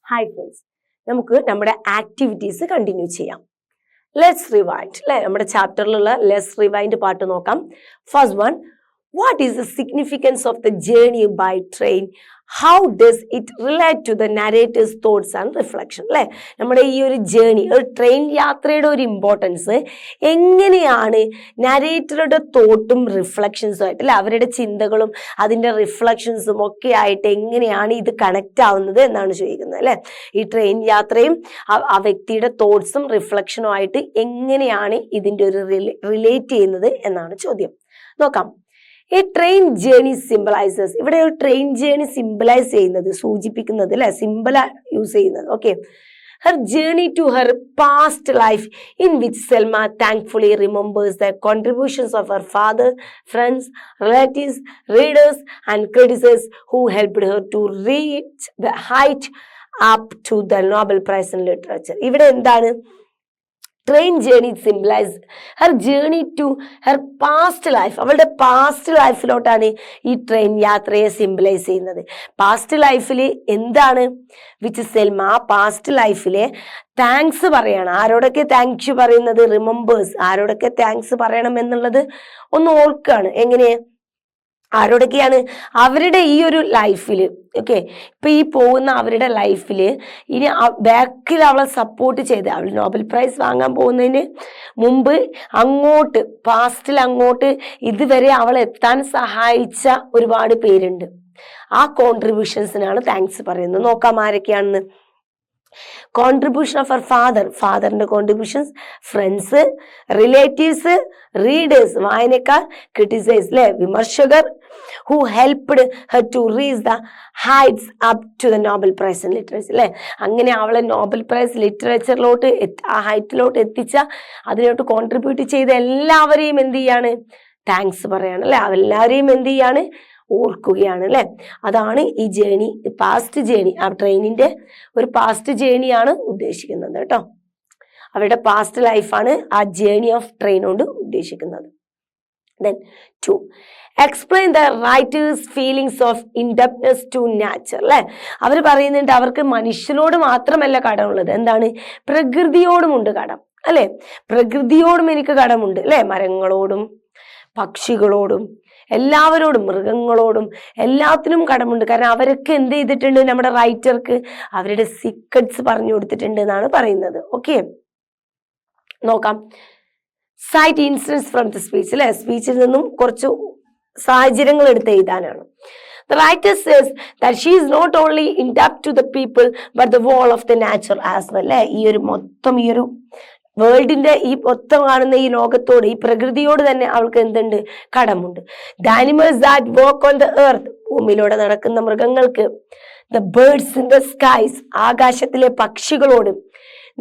Hi friends, നമുക്ക് നമ്മുടെ activities continue ചെയ്യാം. ലെറ്റ്സ് റിവൈൻഡ് അല്ലെ, നമ്മുടെ ചാപ്റ്ററിലുള്ള ലെറ്റ്സ് റിവൈൻഡ് പാർട്ട് നോക്കാം. First one, what is the significance of the journey by train? How does it relate to the narrator's thoughts and reflection? അല്ലെ, നമ്മുടെ ഈ ഒരു ജേർണി, ഒരു ട്രെയിൻ യാത്രയുടെ ഒരു ഇമ്പോർട്ടൻസ് എങ്ങനെയാണ് നരേറ്ററുടെ തോട്ടും റിഫ്ലക്ഷൻസും ആയിട്ട് അല്ലെ, അവരുടെ ചിന്തകളും അതിൻ്റെ റിഫ്ലക്ഷൻസും ഒക്കെ ആയിട്ട് എങ്ങനെയാണ് ഇത് കണക്ട് ആവുന്നത് എന്നാണ് ചോദിക്കുന്നത് അല്ലെ. ഈ ട്രെയിൻ യാത്രയും ആ വ്യക്തിയുടെ തോട്ട്സും റിഫ്ലക്ഷനും ആയിട്ട് എങ്ങനെയാണ് ഇതിൻ്റെ ഒരു റിലേറ്റ് ചെയ്യുന്നത് എന്നാണ് ചോദ്യം. നോക്കാം. ഈ ട്രെയിൻ ജേർണി സിംബലൈസസ്, ഇവിടെ ഒരു ട്രെയിൻ ജേർണി സിംബലൈസ് ചെയ്യുന്നത്, സൂചിപ്പിക്കുന്നത് അല്ലെ, സിംബൽ യൂസ് ചെയ്യുന്നത്. Okay, her journey to her past life in which Selma thankfully remembers the contributions of her father, friends, relatives, readers and critics who helped her to reach the height up to the Nobel Prize in Literature. ഇവിടെ എന്താണ് train journey symbolise her journey to her past life, അവളുടെ past ലൈഫിലോട്ടാണ് ഈ train യാത്രയെ symbolise ചെയ്യുന്നത്. Past ലൈഫിൽ എന്താണ് which Selma ആ പാസ്റ്റ് ലൈഫിലെ താങ്ക്സ് പറയണം. ആരോടൊക്കെ താങ്ക്സ് പറയുന്നത്? റിമെമ്പേഴ്സ്, ആരോടൊക്കെ താങ്ക്സ് പറയണം എന്നുള്ളത് ഒന്ന് ഓർക്കുകയാണ്. എങ്ങനെ, ആരോടൊക്കെയാണ്? അവരുടെ ഈ ഒരു ലൈഫിൽ, ഓക്കെ, ഇപ്പൊ ഈ പോകുന്ന അവരുടെ ലൈഫിൽ ഇനി ബാക്കിൽ അവളെ സപ്പോർട്ട് ചെയ്ത്, അവൾ നോബൽ പ്രൈസ് വാങ്ങാൻ പോകുന്നതിന് മുമ്പ് അങ്ങോട്ട് പാസ്റ്റിൽ അങ്ങോട്ട് ഇതുവരെ അവൾ എത്താൻ സഹായിച്ച ഒരുപാട് പേരുണ്ട്. ആ കോൺട്രിബ്യൂഷൻസിനാണ് താങ്ക്സ് പറയുന്നത്. നോക്കാം ആരൊക്കെയാണെന്ന്. കോൺട്രിബ്യൂഷൻ ഓഫ് ഹർ ഫാദർ, ഫാദറിന്റെ കോൺട്രിബ്യൂഷൻസ്, ഫ്രണ്ട്സ്, റിലേറ്റീവ്സ്, റീഡേഴ്സ് വായനക്കാർ, ക്രിട്ടിസൈസ് അല്ലെ വിമർശകർ, who helped her to reach the heights up to the Nobel prize in literature അല്ലെ. അങ്ങനെ അവളെ നോബൽ പ്രൈസ് ലിറ്ററേച്ചറിലോട്ട് ആ ഹൈറ്റിലോട്ട് എത്തിച്ച, അതിലോട്ട് കോൺട്രിബ്യൂട്ട് ചെയ്ത എല്ലാവരെയും എന്ത് ചെയ്യാണ്? താങ്ക്സ് പറയാണ് അല്ലെ. എല്ലാവരെയും എന്ത് ചെയ്യാണ്? ഓർക്കുകയാണ് അല്ലെ. അതാണ് ഈ ജേണി, പാസ്റ്റ് ജേണി, ആ ട്രെയിനിന്റെ ഒരു പാസ്റ്റ് ജേണിയാണ് ഉദ്ദേശിക്കുന്നത് കേട്ടോ. അവരുടെ പാസ്റ്റ് ലൈഫാണ് ആ ജേണി ഓഫ് ട്രെയിൻ കൊണ്ട് ഉദ്ദേശിക്കുന്നത്. Then 2, explain the writer's feelings of indebtedness to nature അല്ലെ. അവർ പറയുന്നുണ്ട് അവർക്ക് മനുഷ്യനോട് മാത്രമല്ല കടമുള്ളത്, എന്താണ്? പ്രകൃതിയോടുമുണ്ട് കടം അല്ലെ. പ്രകൃതിയോടും എനിക്ക് കടമുണ്ട് അല്ലെ, മരങ്ങളോടും പക്ഷികളോടും എല്ലാവരോടും, മൃഗങ്ങളോടും എല്ലാത്തിനും കടമുണ്ട്. കാരണം അവരൊക്കെ എന്ത് ചെയ്തിട്ടുണ്ട്? നമ്മുടെ റൈറ്റർക്ക് അവരുടെ സീക്രട്സ് പറഞ്ഞു കൊടുത്തിട്ടുണ്ട് എന്നാണ് പറയുന്നത്. ഓക്കെ, നോക്കാം. Cite incidents from the speech അല്ലെ, സ്പീച്ചിൽ നിന്നും കുറച്ച് സാഹചര്യങ്ങൾ എടുത്ത് എഴുതാനാണ്. The writer says that she is not only indebted to the people but the wall of the nature as well അല്ലെ. ഈ ഒരു മൊത്തം ഈ ഒരു വേൾഡിന്റെ ഈ മൊത്തം കാണുന്ന ഈ ലോകത്തോട്, ഈ പ്രകൃതിയോട് തന്നെ അവൾക്ക് എന്തുണ്ട്? കടമുണ്ട്. The animals that walk on the earth, ഭൂമിയിലൂടെ നടക്കുന്ന മൃഗങ്ങൾക്ക്, the birds in the skies, ആകാശത്തിലെ പക്ഷികളോടും,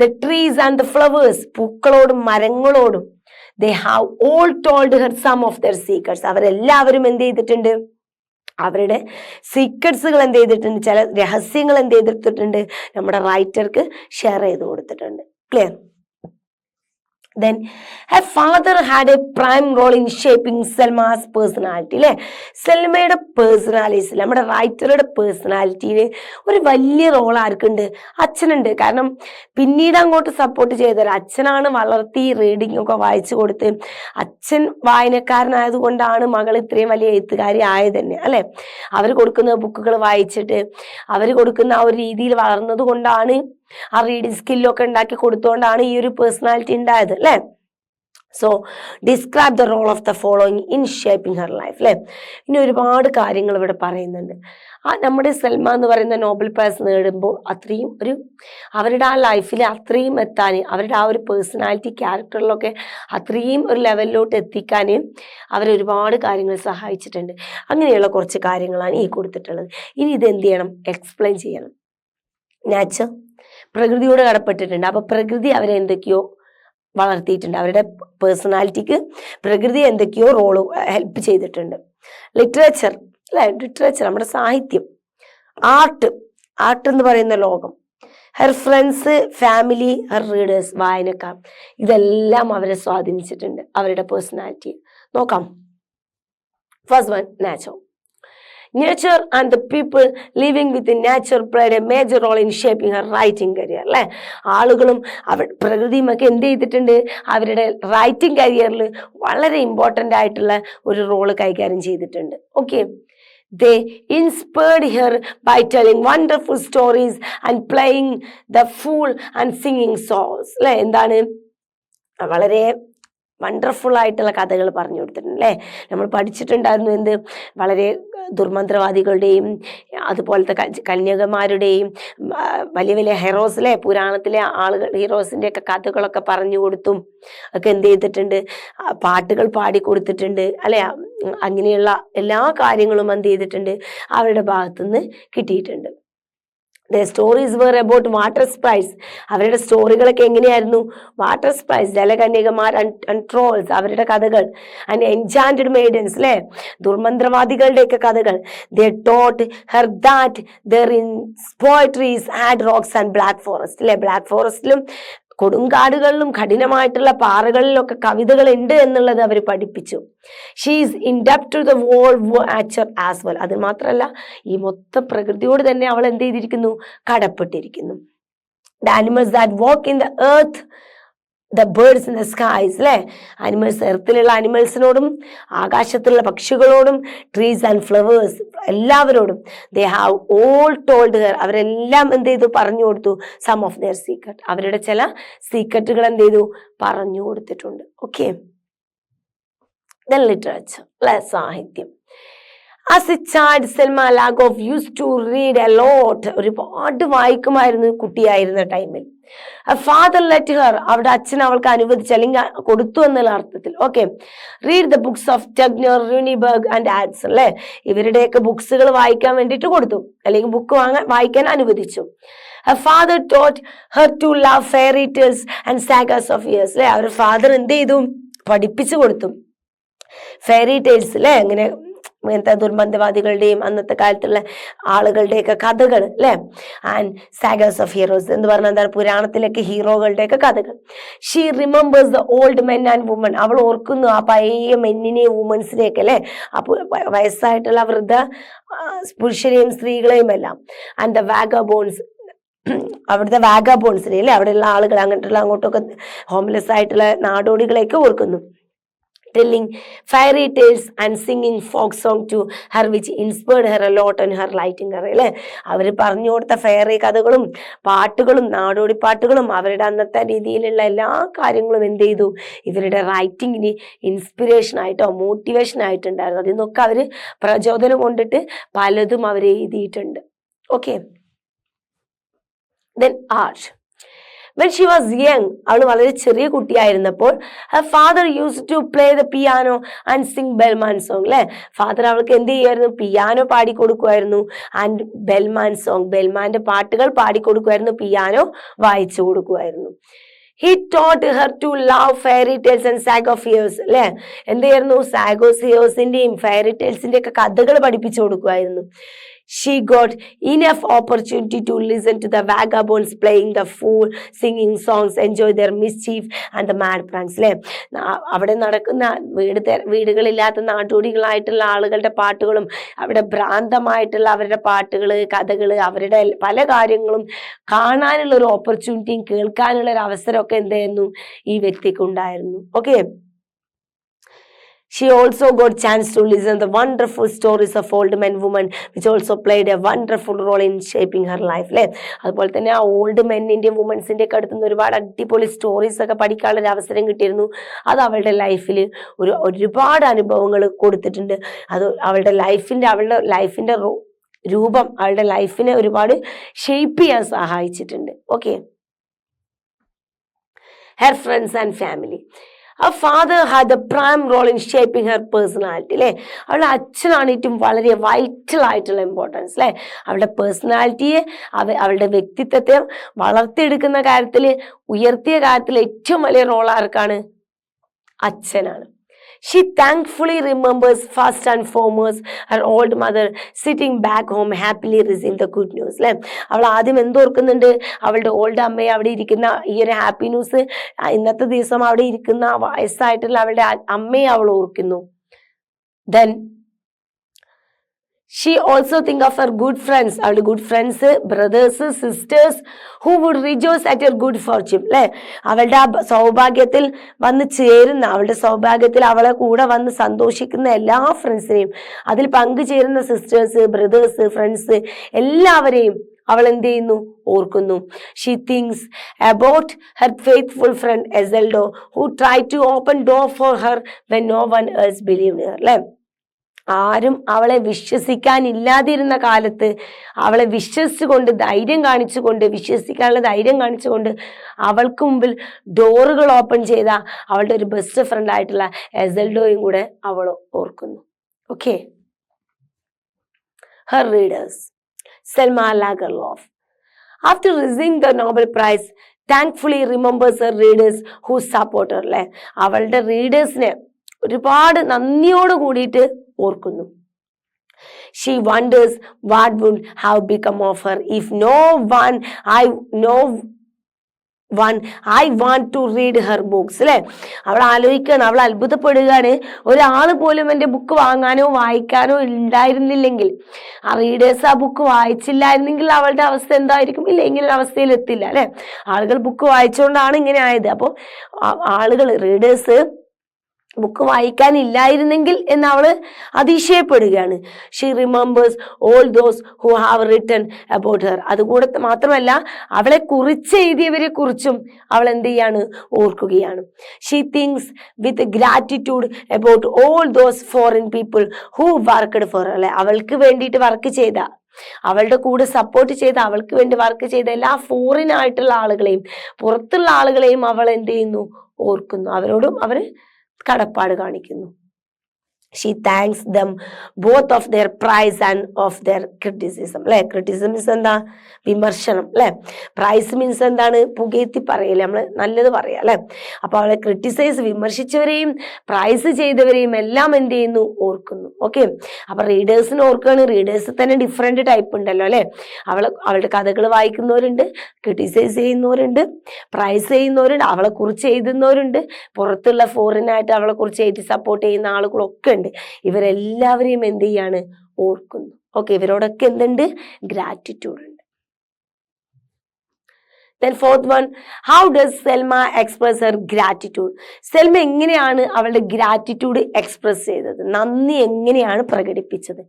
the trees and the flowers, പൂക്കളോടും മരങ്ങളോടും, they have all told her some of their secrets. അവരെല്ലാവരും എന്ത് ചെയ്തിട്ടുണ്ട്? അവരുടെ സീക്രട്സുകൾ എന്ത് ചെയ്തിട്ടുണ്ട്? ചില രഹസ്യങ്ങൾ എന്ത് ചെയ്തിട്ടുണ്ട്? നമ്മുടെ റൈറ്റർക്ക് ഷെയർ ചെയ്ത് കൊടുത്തിട്ടുണ്ട്. Clear? Then her father had a prime role in shaping Selma's personality അല്ലെ. സെൽമയുടെ പേഴ്സണാലിറ്റി, നമ്മുടെ റൈറ്ററുടെ പേഴ്സണാലിറ്റിയിൽ ഒരു വലിയ റോൾ ആർക്കുണ്ട്? അച്ഛനുണ്ട്. കാരണം പിന്നീട് അങ്ങോട്ട് സപ്പോർട്ട് ചെയ്തത് അച്ഛനാണ്. വളർത്തി റീഡിംഗ് ഒക്കെ വായിച്ചു കൊടുത്ത് അച്ഛൻ വായനക്കാരനായത് കൊണ്ടാണ് മകൾ ഇത്രയും വലിയ എഴുത്തുകാരി ആയത് തന്നെ അല്ലെ. അവർ കൊടുക്കുന്ന ബുക്കുകൾ വായിച്ചിട്ട് അവർ കൊടുക്കുന്ന ആ ഒരു രീതിയിൽ വളർന്നത് കൊണ്ടാണ്, ആ റീഡിങ് സ്കില്ലൊക്കെ ഉണ്ടാക്കി കൊടുത്തുകൊണ്ടാണ് ഈ ഒരു പേഴ്സണാലിറ്റി ഉണ്ടായത് അല്ലെ. So describe the role of the following in shaping her life അല്ലെ. ഇനി ഒരുപാട് കാര്യങ്ങൾ ഇവിടെ പറയുന്നുണ്ട്. ആ നമ്മുടെ സൽമ എന്ന് പറയുന്ന നോബൽ പ്രൈസ് നേടുമ്പോൾ അത്രയും ഒരു അവരുടെ ആ ലൈഫിൽ അത്രയും എത്താൻ, അവരുടെ ആ ഒരു പേഴ്സണാലിറ്റി ക്യാരക്ടറിലൊക്കെ അത്രയും ഒരു ലെവലിലോട്ട് എത്തിക്കാൻ അവരൊരുപാട് കാര്യങ്ങൾ സഹായിച്ചിട്ടുണ്ട്. അങ്ങനെയുള്ള കുറച്ച് കാര്യങ്ങളാണ് ഈ കൊടുത്തിട്ടുള്ളത്. ഇനി ഇത് എന്ത് ചെയ്യണം? എക്സ്പ്ലെയിൻ ചെയ്യണം. നാച്ചർ പ്രകൃതിയോട് കടപ്പെട്ടിട്ടുണ്ട്. അപ്പൊ പ്രകൃതി അവരെ എന്തൊക്കെയോ വളർത്തിയിട്ടുണ്ട്, അവരുടെ പേഴ്സണാലിറ്റിക്ക് പ്രകൃതി എന്തൊക്കെയോ റോള് ഹെൽപ്പ് ചെയ്തിട്ടുണ്ട്. ലിറ്ററേച്ചർ അല്ലെ, ലിറ്ററേച്ചർ നമ്മുടെ സാഹിത്യം, ആർട്ട് എന്ന് പറയുന്ന ലോകം, her friends, family, her readers വായനക്കാർ, ഇതെല്ലാം അവരെ സ്വാധീനിച്ചിട്ടുണ്ട് അവരുടെ പേഴ്സണാലിറ്റി. നോക്കാം. First one, nature. Nature and the people living with nature played a major role in shaping her writing career. അല്ലെ, ആളുകളും പ്രകൃതിയും ഒക്കെ എന്ത് ചെയ്തിട്ടുണ്ട്, അവരുടെ റൈറ്റിംഗ് കരിയറിൽ വളരെ ഇമ്പോർട്ടൻ്റ് ആയിട്ടുള്ള ഒരു റോള് കൈകാര്യം ചെയ്തിട്ടുണ്ട്. Okay, they inspired her by telling wonderful stories and playing the fool and singing songs. അല്ലെ, എന്താണ്, വളരെ വണ്ടർഫുൾ ആയിട്ടുള്ള കഥകൾ പറഞ്ഞു കൊടുത്തിട്ടുണ്ട്. അല്ലേ, നമ്മൾ പഠിച്ചിട്ടുണ്ടായിരുന്നു എന്ത്, വളരെ ദുർമന്ത്രവാദികളുടെയും അതുപോലത്തെ കന്യകമാരുടെയും വലിയ വലിയ ഹീറോസ്, അല്ലേ, പുരാണത്തിലെ ആളുകൾ ഹീറോസിൻ്റെ ഒക്കെ കഥകളൊക്കെ പറഞ്ഞു കൊടുത്തും ഒക്കെ എന്ത് ചെയ്തിട്ടുണ്ട്, പാട്ടുകൾ പാടിക്കൊടുത്തിട്ടുണ്ട്. അല്ലെ, അങ്ങനെയുള്ള എല്ലാ കാര്യങ്ങളും എന്ത് ചെയ്തിട്ടുണ്ട്, അവരുടെ ഭാഗത്തുനിന്ന് കിട്ടിയിട്ടുണ്ട്. The stories were about water sprites. അവരുടെ സ്റ്റോറികളൊക്കെ എങ്ങനെയായിരുന്നു, വാട്ടർ സ്പ്രൈറ്റ്സ്, ജലകന്യകമാർ ആൻഡ് ട്രോൾസ്, അവരുടെ കഥകൾ, ആൻഡ് എൻചാന്റഡ് മെയ്ഡൻസ്, അല്ലെ, ദുർമന്ത്രവാദികളുടെ ഒക്കെ കഥകൾ. They taught her that there in poetries had rocks and black forest. അല്ലെ, ബ്ലാക്ക് ഫോറസ്റ്റിലും കൊടുങ്കാടുകളിലും കഠിനമായിട്ടുള്ള പാറകളിലൊക്കെ കവിതകൾ ഉണ്ട് എന്നുള്ളത് അവർ പഠിപ്പിച്ചു. She is indebted to the world nature as well. അത് മാത്രമല്ല, ഈ മൊത്തം പ്രകൃതിയോട് തന്നെ അവൾ എന്ത് ചെയ്തിരിക്കുന്നു, കടപ്പെട്ടിരിക്കുന്നു. The animals that walk in the earth, the birds in the skies, അല്ലെ, അനിമൽസ്, എർത്തിലുള്ള അനിമൽസിനോടും ആകാശത്തിലുള്ള പക്ഷികളോടും ട്രീസ് ആൻഡ് ഫ്ലവേഴ്സ് എല്ലാവരോടും they have all told her, അവരെല്ലാം എന്ത് ചെയ്തു, പറഞ്ഞു കൊടുത്തു. സം ഓഫ് ദെയർ സീക്രട്ട്, അവരുടെ ചില സീക്രട്ടുകൾ എന്ത് ചെയ്തു, പറഞ്ഞു കൊടുത്തിട്ടുണ്ട്. ഓക്കെ, ദെൻ ലിറ്ററേച്ചർ, അല്ലെ, സാഹിത്യം. As a child, Selma Lagerlöf used to read a lot. ഒരുപാട് വായിക്കുമായിരുന്നു കുട്ടിയായിരുന്ന ടൈമിൽ. ഫാദർ ലെറ്റ് ഹെർ, അവിടെ അച്ഛൻ അവൾക്ക് അനുവദിച്ചു അല്ലെങ്കിൽ കൊടുത്തു എന്നുള്ള അർത്ഥത്തിൽ. Okay, read the books of Tegner, Runeberg and Andersen, അല്ലെ, ഇവരുടെയൊക്കെ ബുക്സുകൾ വായിക്കാൻ വേണ്ടിയിട്ട് കൊടുത്തു, അല്ലെങ്കിൽ ബുക്ക് വായിക്കാൻ അനുവദിച്ചു. Her father taught her to love fairy tales and sagas of years. അല്ലെ, അവരുടെ ഫാദർ എന്ത് ചെയ്തു, പഠിപ്പിച്ചു കൊടുത്തു ഫെയറി ടെയിൽസ്, അല്ലെ, അങ്ങനെ ഇങ്ങനത്തെ ദുർമന്ത്രവാദികളുടെയും അന്നത്തെ കാലത്തുള്ള ആളുകളുടെയൊക്കെ കഥകൾ, അല്ലെ, ആൻഡ് സാഗേഴ്സ് ഓഫ് ഹീറോസ് എന്ന് പറഞ്ഞാൽ എന്താണ്, പുരാണത്തിലൊക്കെ ഹീറോകളുടെയൊക്കെ കഥകൾ. She remembers the old men and woman, അവൾ ഓർക്കുന്നു ആ പഴയ മെന്നിനെയും വുമൻസിനെയൊക്കെ, അല്ലെ, വയസ്സായിട്ടുള്ള വൃദ്ധ പുരുഷനെയും സ്ത്രീകളെയും എല്ലാം. ആൻഡ് ദ വാഗബോൺസ്, അവിടുത്തെ വാഗബോൺസിനെ, അല്ലെ, അവിടെയുള്ള ആളുകൾ, അങ്ങോട്ടുള്ള അങ്ങോട്ടൊക്കെ ഹോംലെസ് ആയിട്ടുള്ള നാടോടികളെയൊക്കെ ഓർക്കുന്നു. telling fairy tales and singing folk song to her which inspired her a lot on her writing career. അല്ലെ, അവർ പറഞ്ഞു കൊടുത്ത ഫെയറി കഥകളും പാട്ടുകളും നാടോടി പാട്ടുകളും അവരുടെ അന്നത്തെ രീതിയിലുള്ള എല്ലാ കാര്യങ്ങളും എന്ത് ചെയ്തു, ഇവരുടെ റൈറ്റിങ്ങിന് ഇൻസ്പിറേഷൻ ആയിട്ടോ മോട്ടിവേഷൻ ആയിട്ടുണ്ടായിരുന്നു. അതിൽ നിന്നൊക്കെ അവർ പ്രചോദനം കൊണ്ടിട്ട് പലതും അവർ എഴുതിയിട്ടുണ്ട്. Okay, then art. When she was young, അവൾ വളരെ ചെറിയ കുട്ടിയായിരുന്നപ്പോൾ her father used to play the piano and sing Bellman song, അല്ലെ, ഫാദർ അവൾക്ക് എന്ത് ചെയ്യുമായിരുന്നു, പിയാനോ പാടിക്കൊടുക്കുമായിരുന്നു, ആൻഡ് ബെൽമാൻ സോങ്, ബെൽമാന്റെ പാട്ടുകൾ പാടിക്കൊടുക്കുമായിരുന്നു, പിയാനോ വായിച്ചു കൊടുക്കുമായിരുന്നു. He taught her to love fairy tales and saga of years, അല്ലെ, എന്ത് ചെയ്യായിരുന്നു, സാഗോസ് ഹിയേഴ്സിന്റെയും ഫെയറി ടെയിൽസിന്റെ ഒക്കെ കഥകൾ പഠിപ്പിച്ചു കൊടുക്കുമായിരുന്നു. She got enough opportunity to listen to the vagabonds playing the fool, singing songs, enjoy their mischief and the mad pranks. അല്ലെ, അവിടെ നടക്കുന്ന വീടുകളില്ലാത്ത നാടോടികളായിട്ടുള്ള ആളുകളുടെ പാട്ടുകളും അവിടെ ഭ്രാന്തമായിട്ടുള്ള അവരുടെ പാട്ടുകൾ, കഥകൾ, അവരുടെ പല കാര്യങ്ങളും കാണാനുള്ള ഒരു ഓപ്പർച്യൂണിറ്റിയും കേൾക്കാനുള്ള ഒരു അവസരമൊക്കെ എന്തായിരുന്നു ഈ വ്യക്തിക്ക് ഉണ്ടായിരുന്നു. Okay, she also got chance to listen the wonderful stories of old men women which also played a wonderful role in shaping her life. അല്ലെ, അതുപോലെ തന്നെ ആ ഓൾഡ് മെന്നിന്റെയും വുമൻസിന്റെ ഒക്കെ അടുത്തുനിന്ന് ഒരുപാട് അടിപൊളി സ്റ്റോറീസ് ഒക്കെ പഠിക്കാനുള്ള ഒരു അവസരം കിട്ടിയിരുന്നു. അത് അവളുടെ ലൈഫിൽ ഒരുപാട് അനുഭവങ്ങൾ കൊടുത്തിട്ടുണ്ട്. അത് അവളുടെ ലൈഫിന്റെ രൂപം, അവളുടെ ലൈഫിനെ ഒരുപാട് ഷേപ്പ് ചെയ്യാൻ സഹായിച്ചിട്ടുണ്ട്. Okay, her friends and family. Her father had a prime role in shaping her personality. അല്ലെ, അവളുടെ അച്ഛനാണ് ഏറ്റവും വളരെ വൈറ്റൽ ആയിട്ടുള്ള ഇമ്പോർട്ടൻസ്. അല്ലെ, അവളുടെ പേഴ്സണാലിറ്റിയെ, അവളുടെ വ്യക്തിത്വത്തെ വളർത്തിയെടുക്കുന്ന കാര്യത്തിൽ, ഉയർത്തിയ കാര്യത്തിൽ ഏറ്റവും വലിയ റോൾ ആർക്കാണ്, അച്ഛനാണ്. She thankfully remembers first and foremost her old mother sitting back home happily receiving the good news. അല്ലെ, അവൾ ആദ്യം എന്തോർക്കുന്നുണ്ട്, അവളുടെ ഓൾഡ് അമ്മയെ, അവിടെ ഇരിക്കുന്ന ഈ ഒരു ഹാപ്പി ന്യൂസ്, ഇന്നത്തെ ദിവസം അവിടെ ഇരിക്കുന്ന വയസ്സായിട്ടുള്ള അവളുടെ അമ്മയെ അവൾ ഓർക്കുന്നു. Then She also think of her good friends, അവളുടെ good friends, brothers, sisters who would rejoice at her good fortune. അല്ലെ, അവളുടെ ആ സൗഭാഗ്യത്തിൽ വന്ന് ചേരുന്ന, അവളുടെ സൗഭാഗ്യത്തിൽ അവളെ കൂടെ വന്ന് സന്തോഷിക്കുന്ന എല്ലാ ഫ്രണ്ട്സിനെയും, അതിൽ പങ്കുചേരുന്ന സിസ്റ്റേഴ്സ്, ബ്രദേഴ്സ്, ഫ്രണ്ട്സ് എല്ലാവരെയും അവൾ എന്ത് ചെയ്യുന്നു? ഓർക്കുന്നു. She thinks about her faithful friend Isolde who tried to open door for her when no one else believed her. അല്ലെ, ആരും അവളെ വിശ്വസിക്കാനില്ലാതിരുന്ന കാലത്ത് അവളെ വിശ്വസിച്ചുകൊണ്ട് ധൈര്യം കാണിച്ചുകൊണ്ട്, വിശ്വസിക്കാനുള്ള ധൈര്യം കാണിച്ചുകൊണ്ട് അവൾക്ക് മുമ്പിൽ ഡോറുകൾ ഓപ്പൺ ചെയ്ത അവളുടെ ഒരു ബെസ്റ്റ് ഫ്രണ്ട് ആയിട്ടുള്ള എസൽഡോയും കൂടെ അവൾ ഓർക്കുന്നു. Okay, her readers. Selma Lagerlof, after receiving the Nobel Prize, thankfully remembers her readers who support her. അല്ലെ, അവളുടെ റീഡേഴ്സിനെ ഒരുപാട് നന്ദിയോട് കൂടിയിട്ട് ഓർക്കുന്നു. She wonders what would have become of her if no one I want to read her books. അല്ലെ, അവൾ ആലോചിക്കുകയാണ്, അവൾ അത്ഭുതപ്പെടുകയാണ്, ഒരാൾ പോലും എൻ്റെ ബുക്ക് വാങ്ങാനോ വായിക്കാനോ ഉണ്ടായിരുന്നില്ലെങ്കിൽ, ആ റീഡേഴ്സ് ആ ബുക്ക് വായിച്ചില്ലായിരുന്നെങ്കിൽ അവളുടെ അവസ്ഥ എന്തായിരിക്കും? ഇല്ല, ഇങ്ങനെ ഒരു അവസ്ഥയിൽ എത്തില്ല. അല്ലെ, ആളുകൾ ബുക്ക് വായിച്ചുകൊണ്ടാണ് ഇങ്ങനെ ആയത്. അപ്പോൾ ആളുകൾ, റീഡേഴ്സ് ബുക്ക് വായിക്കാനില്ലായിരുന്നെങ്കിൽ എന്ന് അവള് അതിശയപ്പെടുകയാണ്. She remembers all those who have written about her. അതുകൂടെ മാത്രമല്ല, അവളെ കുറിച്ച് എഴുതിയവരെ കുറിച്ചും അവൾ എന്ത് ചെയ്യാണ്? ഓർക്കുകയാണ്. She thinks with gratitude about all those foreign people who worked for. അല്ലെ, അവൾക്ക് വേണ്ടിയിട്ട് വർക്ക് ചെയ്ത, അവളുടെ കൂടെ സപ്പോർട്ട് ചെയ്ത, അവൾക്ക് വേണ്ടി വർക്ക് ചെയ്ത എല്ലാ ഫോറിൻ ആയിട്ടുള്ള ആളുകളെയും, പുറത്തുള്ള ആളുകളെയും അവൾ എന്ത് ചെയ്യുന്നു? ഓർക്കുന്നു. അവരോടും അവർ കടപ്പാട് കാണിക്കുന്നു. She thanks them both of their praise and of their criticism. അല്ലെ, ക്രിറ്റിസിസം മീൻസ് എന്താ? വിമർശനം. അല്ലെ, പ്രൈസ് മീൻസ് എന്താണ്? പുകഴ്ത്തി പറയല്ലേ, നമ്മൾ നല്ലത് പറയാം. അല്ലെ, അപ്പൊ അവളെ ക്രിറ്റിസൈസ്, വിമർശിച്ചവരെയും പ്രൈസ് ചെയ്തവരെയും എല്ലാം എന്ത് ചെയ്യുന്നു? ഓർക്കുന്നു. ഓക്കെ, അപ്പൊ റീഡേഴ്സിനെ ഓർക്കുകയാണ്. റീഡേഴ്സ് തന്നെ ഡിഫറെന്റ് ടൈപ്പ് ഉണ്ടല്ലോ. അല്ലെ, അവളുടെ കഥകൾ വായിക്കുന്നവരുണ്ട്, ക്രിറ്റിസൈസ് ചെയ്യുന്നവരുണ്ട്, പ്രൈസ് ചെയ്യുന്നവരുണ്ട്, അവളെ കുറിച്ച് എഴുതുന്നവരുണ്ട്, പുറത്തുള്ള ഫോറിനായിട്ട് അവളെ കുറിച്ച് എഴുതി സപ്പോർട്ട് ചെയ്യുന്ന ആളുകളൊക്കെ ഉണ്ട്. ഇവരെല്ലാവരെയും എന്ത് ചെയ്യാണ്? ഓർക്കുന്നു. ഓക്കെ, ഇവരോടൊക്കെ എന്തുണ്ട്? ഗ്രാറ്റിറ്റ്യൂഡ് ഉണ്ട്. Then fourth one, how does Selma express her gratitude? Selma എങ്ങനെയാണ് അവളുടെ ഗ്രാറ്റിറ്റ്യൂഡ് എക്സ്പ്രസ് ചെയ്തത്? നന്ദി എങ്ങനെയാണ് പ്രകടിപ്പിച്ചത്?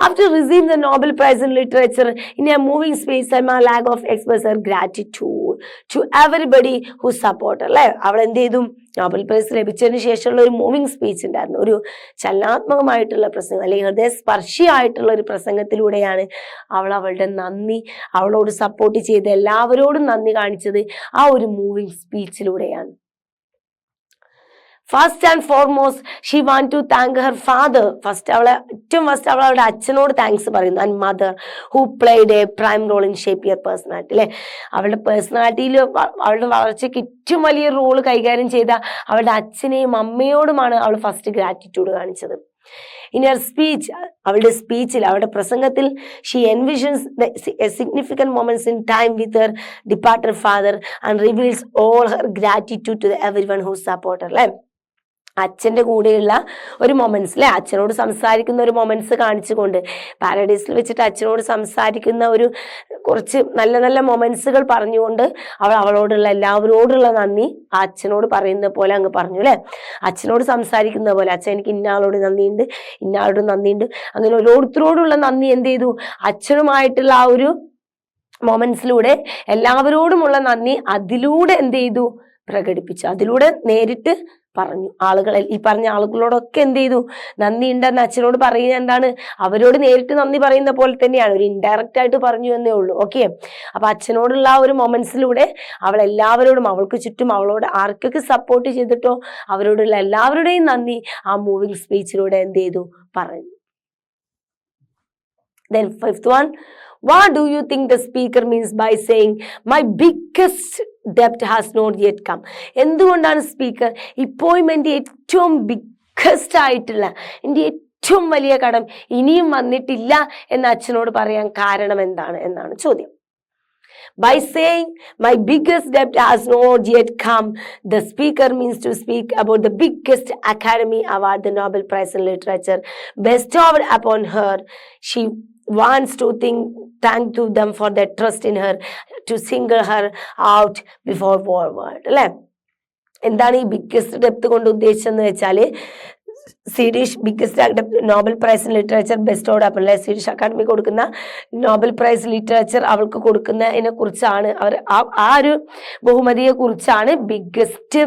After receiving the Nobel Prize in Literature, in a moving speech, Selma Lagerlof expressed her gratitude to everybody who supported her. അല്ലെ, അവൾ എന്ത് ചെയ്തു? നോബൽ പ്രൈസ് ലഭിച്ചതിന് ശേഷമുള്ള ഒരു മൂവിങ് സ്പീച്ച് ഉണ്ടായിരുന്നു, ഒരു ചലനാത്മകമായിട്ടുള്ള പ്രസംഗം, അല്ലെങ്കിൽ ഹൃദയസ്പർശിയായിട്ടുള്ള ഒരു പ്രസംഗത്തിലൂടെയാണ് അവൾ അവളുടെ നന്ദി, അവളോട് സപ്പോർട്ട് ചെയ്ത എല്ലാവരോടും നന്ദി കാണിച്ചത് ആ ഒരു മൂവിങ് സ്പീച്ചിലൂടെയാണ്. First and foremost she want to thank her father. ഏറ്റവും ഫസ്റ്റ് അവൾ അവളുടെ അച്ഛനോട് താങ്ക്സ് പറയുന്നു. And mother who played a prime role in shape your personality. അല്ലെ, അവളുടെ പേഴ്സണാലിറ്റിയിൽ അവളുടെ വളർച്ചയ്ക്ക് ഏറ്റവും വലിയ റോള് കൈകാര്യം ചെയ്ത അവളുടെ അച്ഛനെയും അമ്മയോടുമാണ് അവൾ ഫസ്റ്റ് ഗ്രാറ്റിറ്റ്യൂഡ് കാണിച്ചത്. ഇൻ ഹർ സ്പീച്ച്, അവളുടെ സ്പീച്ചിൽ, അവളുടെ പ്രസംഗത്തിൽ, she envisions significant moments in time with her departed father and reveals all her gratitude to everyone who support her. അല്ലെ, അച്ഛൻ്റെ കൂടെയുള്ള ഒരു മൊമെന്റ്സ്, അല്ലെ, അച്ഛനോട് സംസാരിക്കുന്ന ഒരു മൊമെന്റ്സ് കാണിച്ചുകൊണ്ട്, പാരഡൈസിൽ വെച്ചിട്ട് അച്ഛനോട് സംസാരിക്കുന്ന ഒരു കുറച്ച് നല്ല നല്ല മൊമെന്റ്സുകൾ പറഞ്ഞുകൊണ്ട് അവളോടുള്ള എല്ലാവരോടുള്ള നന്ദി ആ അച്ഛനോട് പറയുന്ന പോലെ അങ്ങ് പറഞ്ഞു. അല്ലെ, അച്ഛനോട് സംസാരിക്കുന്ന പോലെ, അച്ഛൻ എനിക്ക് ഇന്നയാളോട് നന്ദിയുണ്ട്, ഇന്നയാളോട് നന്ദിയുണ്ട്, അങ്ങനെ ഓരോരുത്തരോടുള്ള നന്ദി എന്ത് ചെയ്തു? അച്ഛനുമായിട്ടുള്ള ആ ഒരു മൊമെന്റ്സിലൂടെ എല്ലാവരോടുമുള്ള നന്ദി അതിലൂടെ എന്ത് ചെയ്തു? പ്രകടിപ്പിച്ചു. അതിലൂടെ നേരിട്ട് പറഞ്ഞു. ഈ പറഞ്ഞ ആളുകളോടൊക്കെ എന്ത് ചെയ്തു? നന്ദി ഉണ്ടെന്ന് അച്ഛനോട് പറയുന്നത് എന്താണ്? അവരോട് നേരിട്ട് നന്ദി പറയുന്ന പോലെ തന്നെയാണ്, ഒരു ഇൻഡയറക്റ്റ് ആയിട്ട് പറഞ്ഞു എന്നേ ഉള്ളൂ. ഓക്കെ, അപ്പൊ അച്ഛനോടുള്ള ആ ഒരു മൊമെന്റ്സിലൂടെ അവൾ എല്ലാവരോടും, അവൾക്ക് ചുറ്റും അവളോട് ആർക്കൊക്കെ സപ്പോർട്ട് ചെയ്തിട്ടോ അവരോടുള്ള എല്ലാവരുടെയും നന്ദി ആ മൂവിങ് സ്പീച്ചിലൂടെ എന്ത് ചെയ്തു? പറഞ്ഞു. Then fifth one, what do you think the speaker means by saying my biggest debt has not yet come? എന്തുകൊണ്ടാണ് സ്പീക്കർ ഇപ്പോഴും എൻ്റെ ഏറ്റവും ബിഗ്ഗസ്റ്റ് ആയിട്ടുള്ള, എൻ്റെ ഏറ്റവും വലിയ കടം ഇനിയും വന്നിട്ടില്ല എന്ന് അച്ഛനോട് പറയാൻ കാരണം എന്താണ് എന്നാണ് ചോദ്യം. By saying, my biggest debt has not yet come, the speaker means to speak about the biggest Academy Award, the Nobel Prize in Literature, bestowed upon her. She wants to thank to them for their trust in her, to single her out before world. അല്ലെ, എന്താണ് ഈ biggest depth കൊണ്ട് ഉദ്ദേശിച്ചെന്ന് വെച്ചാൽ, Swedish biggest Nobel prize in literature bestowed up, അല്ലെ, Swedish academy കൊടുക്കുന്ന Nobel prize literature അവൾക്ക് കൊടുക്കുന്നതിനെ കുറിച്ചാണ്, അവർ ആ ഒരു ബഹുമതിയെ കുറിച്ചാണ് ബിഗ്ഗസ്റ്റ്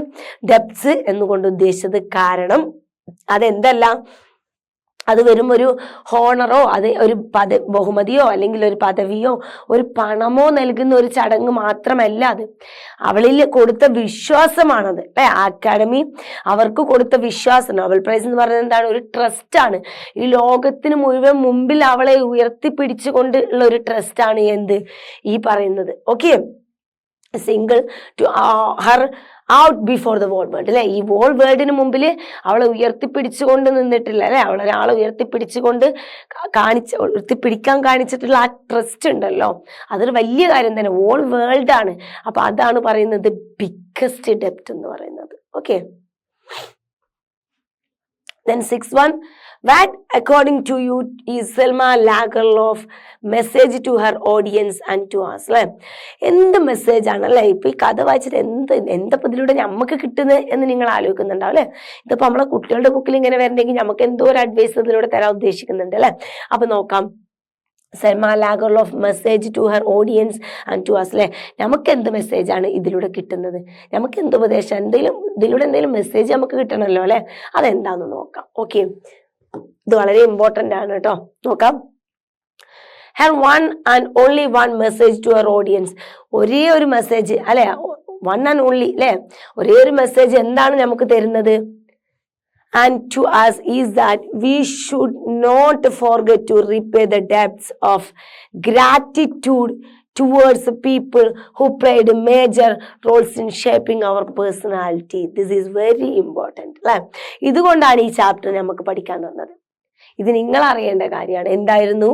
ഡെപ്ത്സ് എന്നുകൊണ്ട് ഉദ്ദേശിച്ചത്. കാരണം അതെന്തല്ല, അത് വെറും ഒരു ഹോണറോ അത് ഒരു ബഹുമതിയോ അല്ലെങ്കിൽ ഒരു പദവിയോ ഒരു പണമോ നൽകുന്ന ഒരു ചടങ്ങ് മാത്രമല്ല, അത് അവളിൽ കൊടുത്ത വിശ്വാസമാണത്, അല്ലെ. അക്കാഡമി അവർക്ക് കൊടുത്ത വിശ്വാസം, നോബൽ പ്രൈസ് എന്ന് പറയുന്നത് എന്താണ്, ഒരു ട്രസ്റ്റാണ്. ഈ ലോകത്തിന് മുഴുവൻ മുമ്പിൽ അവളെ ഉയർത്തിപ്പിടിച്ചുകൊണ്ട് ഉള്ള ഒരു ട്രസ്റ്റാണ് എന്ത് ഈ പറയുന്നത്. Okay, single to her out before the world world, അല്ലെ. ഈ വേൾഡ് വേൾഡിന് മുമ്പിൽ അവളെ ഉയർത്തിപ്പിടിച്ചുകൊണ്ട് നിന്നിട്ടില്ല, അല്ലെ. അവളൊരാളെ ഉയർത്തിപ്പിടിച്ചുകൊണ്ട് ഉയർത്തിപ്പിടിക്കാൻ കാണിച്ചിട്ടുള്ള ആ ട്രസ്റ്റ് ഉണ്ടല്ലോ, അതൊരു വലിയ കാര്യം തന്നെ, വേൾഡ് വേൾഡ് ആണ്. അപ്പൊ അതാണ് പറയുന്നത് ബിഗ്ഗസ്റ്റ് ഡെപ്റ്റ് എന്ന് പറയുന്നത്. Okay, then 6-1, what according to you is Selma Lagerlof message to her audience and to us, അല്ലെ. എന്ത് മെസ്സേജ് ആണ്, അല്ലെ. ഇപ്പൊ ഈ കഥ വായിച്ചിട്ട് എന്തപ്പോ ഇതിലൂടെ നമുക്ക് കിട്ടുന്നത് എന്ന് നിങ്ങൾ ആലോചിക്കുന്നുണ്ടാവും, അല്ലെ. ഇതിപ്പോ നമ്മളെ കുട്ടികളുടെ ബുക്കിൽ ഇങ്ങനെ വരണമെങ്കിൽ നമുക്ക് എന്തോ ഒരു അഡ്വൈസ് ഇതിലൂടെ തരാൻ ഉദ്ദേശിക്കുന്നുണ്ട്, അല്ലെ. അപ്പൊ നോക്കാം, Selma Lagerlof message to her audience and to us, അല്ലെ. നമുക്ക് എന്ത് മെസ്സേജാണ് ഇതിലൂടെ കിട്ടുന്നത്, നമുക്ക് എന്ത് ഉപദേശം, ഇതിലൂടെ എന്തെങ്കിലും മെസ്സേജ് നമുക്ക് കിട്ടണമല്ലോ, അല്ലെ. അതെന്താന്ന് നോക്കാം. ഓക്കെ, ഇത് വളരെ ഇമ്പോർട്ടൻ്റ് ആണ് കേട്ടോ. നോക്കാം, her one and only one message to her audience, ഒരേ ഒരു മെസ്സേജ്, അല്ലെ, വൺ ആൻഡ് ഓൺലി, അല്ലെ, ഒരേ ഒരു മെസ്സേജ് എന്താണ് നമുക്ക് തരുന്നത്, and to us is that we should not forget to repay the debts of gratitude towards the people who played major roles in shaping our personality. This is very important, അല്ലെ. ഇതുകൊണ്ടാണ് ഈ chapter നമുക്ക് പഠിക്കാൻ തന്നത്. ഇത് നിങ്ങൾ അറിയേണ്ട കാര്യമാണ്. എന്തായിരുന്നു?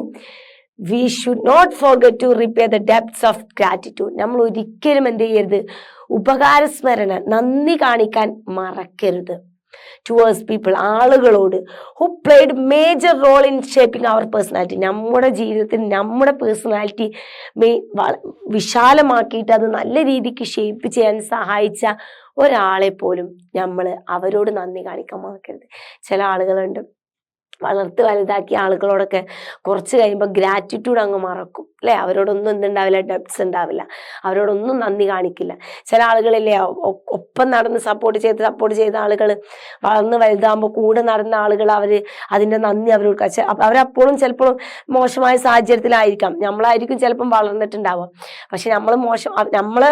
we should not forget to repay the debts of gratitude. നമ്മൾ ഒരിക്കലും എന്ത് ചെയ്യരുത്, ഉപകാരസ്മരണ, നന്ദി കാണിക്കാൻ മറക്കരുത്. towards people, ആളുകളോട്, who played major role in shaping our personality, നമ്മുടെ ജീവിതത്തിൽ നമ്മുടെ പേഴ്സണാലിറ്റി വിശാലമാക്കിയിട്ട് അത് നല്ല രീതിക്ക് ഷേപ്പ് ചെയ്യാൻ സഹായിച്ച ഒരാളെ പോലും നമ്മൾ അവരോട് നന്ദി കാണിക്കാൻ മറക്കരുത്. ചില ആളുകളുണ്ട്, വളർത്ത് വലുതാക്കിയ ആളുകളോടൊക്കെ കുറച്ച് കഴിയുമ്പോൾ ഗ്രാറ്റിറ്റ്യൂഡ് അങ്ങ് മറക്കും, അല്ലെ. അവരോടൊന്നും എന്തുണ്ടാവില്ല, ഡെപ്റ്റ്സ് ഉണ്ടാവില്ല, അവരോടൊന്നും നന്ദി കാണിക്കില്ല. ചില ആളുകളില്ലേ, ഒപ്പം നടന്ന് സപ്പോർട്ട് ചെയ്ത ആളുകൾ വളർന്ന് വലുതാകുമ്പോൾ കൂടെ നടന്ന ആളുകൾ അതിൻ്റെ നന്ദി അവരോട് അവരപ്പോഴും ചിലപ്പോഴും മോശമായ സാഹചര്യത്തിലായിരിക്കാം, നമ്മളായിരിക്കും ചിലപ്പം വളർന്നിട്ടുണ്ടാവുക. പക്ഷെ നമ്മൾ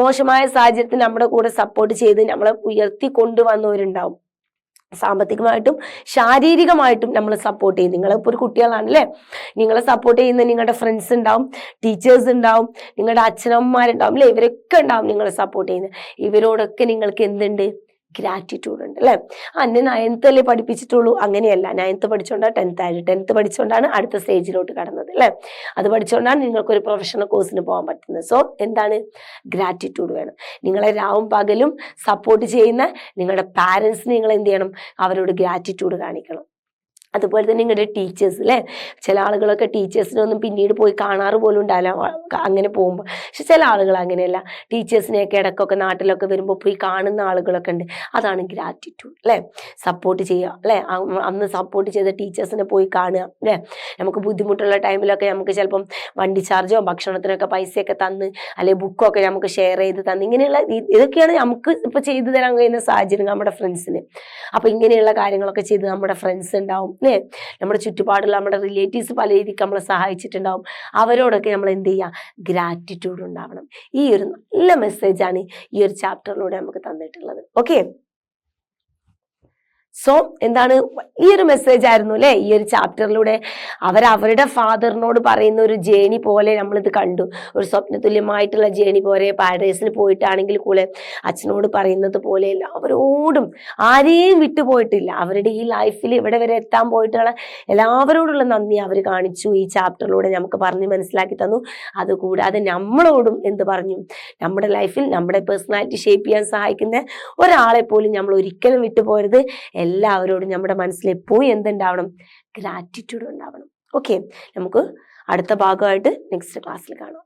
മോശമായ സാഹചര്യത്തിൽ നമ്മുടെ കൂടെ സപ്പോർട്ട് ചെയ്ത് നമ്മളെ ഉയർത്തി കൊണ്ടുവന്നവരുണ്ടാവും. സാമ്പത്തികമായിട്ടും ശാരീരികമായിട്ടും നമ്മൾ സപ്പോർട്ട് ചെയ്യും. നിങ്ങളിപ്പോൾ ഒരു കുട്ടികളാണല്ലേ, നിങ്ങളെ സപ്പോർട്ട് ചെയ്യുന്ന നിങ്ങളുടെ ഫ്രണ്ട്സ് ഉണ്ടാവും, ടീച്ചേഴ്സ് ഉണ്ടാവും, നിങ്ങളുടെ അച്ഛനമ്മമാരുണ്ടാവും, അല്ലെ. ഇവരൊക്കെ ഉണ്ടാവും നിങ്ങളെ സപ്പോർട്ട് ചെയ്യുന്നത്. ഇവരോടൊക്കെ നിങ്ങൾക്ക് എന്തുണ്ട്, ഗ്രാറ്റിറ്റ്യൂഡ് ഉണ്ട്, അല്ലെ. അന്നെ 9th അല്ലേ പഠിപ്പിച്ചിട്ടുള്ളൂ, അങ്ങനെയല്ല. 9th പഠിച്ചുകൊണ്ടാണ് 10th ആയത്, 10th പഠിച്ചുകൊണ്ടാണ് അടുത്ത സ്റ്റേജിലോട്ട് കടന്നത്, അല്ലെ. അത് പഠിച്ചുകൊണ്ടാണ് നിങ്ങൾക്കൊരു പ്രൊഫഷണൽ കോഴ്സിന് പോകാൻ പറ്റുന്നത്. സോ എന്താണ്, ഗ്രാറ്റിറ്റ്യൂഡ് വേണം. നിങ്ങളെ രാവും പകലും സപ്പോർട്ട് ചെയ്യുന്ന നിങ്ങളുടെ പാരൻസിന് നിങ്ങൾ എന്ത് ചെയ്യണം, അവരോട് ഗ്രാറ്റിറ്റ്യൂഡ് കാണിക്കണം. അതുപോലെ തന്നെ നിങ്ങളുടെ ടീച്ചേഴ്സ്, അല്ലെ. ചില ആളുകളൊക്കെ ടീച്ചേഴ്സിനൊന്നും പിന്നീട് പോയി കാണാറ് പോലും ഉണ്ടാവില്ല അങ്ങനെ പോകുമ്പോൾ. പക്ഷെ ചില ആളുകൾ അങ്ങനെയല്ല, ടീച്ചേഴ്സിനെയൊക്കെ ഇടയ്ക്കൊക്കെ നാട്ടിലൊക്കെ വരുമ്പോൾ പോയി കാണുന്ന ആളുകളൊക്കെ ഉണ്ട്. അതാണ് ഗ്രാറ്റിറ്റ്യൂഡ്, അല്ലെ. സപ്പോർട്ട് ചെയ്യുക, അല്ലെ. അന്ന് സപ്പോർട്ട് ചെയ്ത ടീച്ചേഴ്സിനെ പോയി കാണുക, അല്ലെ. നമുക്ക് ബുദ്ധിമുട്ടുള്ള ടൈമിലൊക്കെ നമുക്ക് ചിലപ്പം വണ്ടി ചാർജോ ഭക്ഷണത്തിനൊക്കെ പൈസയൊക്കെ തന്ന്, അല്ലെങ്കിൽ ബുക്കൊക്കെ നമുക്ക് ഷെയർ ചെയ്ത് തന്ന്, ഇങ്ങനെയുള്ള ഇതൊക്കെയാണ് നമുക്ക് ഇപ്പൊ ചെയ്തു തരാൻ കഴിയുന്ന സാഹചര്യം നമ്മുടെ ഫ്രണ്ട്സിന്. അപ്പൊ ഇങ്ങനെയുള്ള കാര്യങ്ങളൊക്കെ ചെയ്ത് നമ്മുടെ ഫ്രണ്ട്സ് ഉണ്ടാവും, അല്ലേ. നമ്മുടെ ചുറ്റുപാടുള്ള നമ്മുടെ റിലേറ്റീവ്സ് പല രീതിക്ക് നമ്മളെ സഹായിച്ചിട്ടുണ്ടാവും. അവരോടൊക്കെ നമ്മൾ എന്ത് ചെയ്യുക, ഗ്രാറ്റിറ്റ്യൂഡ് ഉണ്ടാവണം. ഈ ഒരു നല്ല മെസ്സേജാണ് ഈ ഒരു ചാപ്റ്ററിലൂടെ നമുക്ക് തന്നിട്ടുള്ളത്. ഓക്കെ, സോ എന്താണ്, വലിയൊരു മെസ്സേജ് ആയിരുന്നു അല്ലെ ഈ ഒരു ചാപ്റ്ററിലൂടെ. അവരുടെ ഫാദറിനോട് പറയുന്ന ഒരു ജേണി പോലെ നമ്മളിത് കണ്ടു. ഒരു സ്വപ്നതുല്യമായിട്ടുള്ള ജേണി പോലെ പാരഡൈസിൽ പോയിട്ടാണെങ്കിൽ കൂടെ അച്ഛനോട് പറയുന്നത് പോലെ എല്ലാവരോടും ആരെയും വിട്ടുപോയിട്ടില്ല. അവരുടെ ഈ ലൈഫിൽ ഇവിടെ വരെ എത്താൻ പോയിട്ടുള്ള എല്ലാവരോടുള്ള നന്ദി അവർ കാണിച്ചു. ഈ ചാപ്റ്ററിലൂടെ നമുക്ക് പറഞ്ഞ് മനസ്സിലാക്കി തന്നു. അതുകൂടാതെ നമ്മളോടും എന്ത് പറഞ്ഞു, നമ്മുടെ ലൈഫിൽ നമ്മുടെ പേഴ്സണാലിറ്റി ഷേപ്പ് ചെയ്യാൻ സഹായിക്കുന്ന ഒരാളെ പോലും നമ്മൾ ഒരിക്കലും വിട്ടുപോകരുത്. എല്ലാവരോടും നമ്മുടെ മനസ്സിൽ എപ്പോഴും എന്തുണ്ടാവണം, ഗ്രാറ്റിറ്റ്യൂഡ് ഉണ്ടാവണം. ഓക്കെ, നമുക്ക് അടുത്ത ഭാഗമായിട്ട് നെക്സ്റ്റ് ക്ലാസ്സിൽ കാണാം.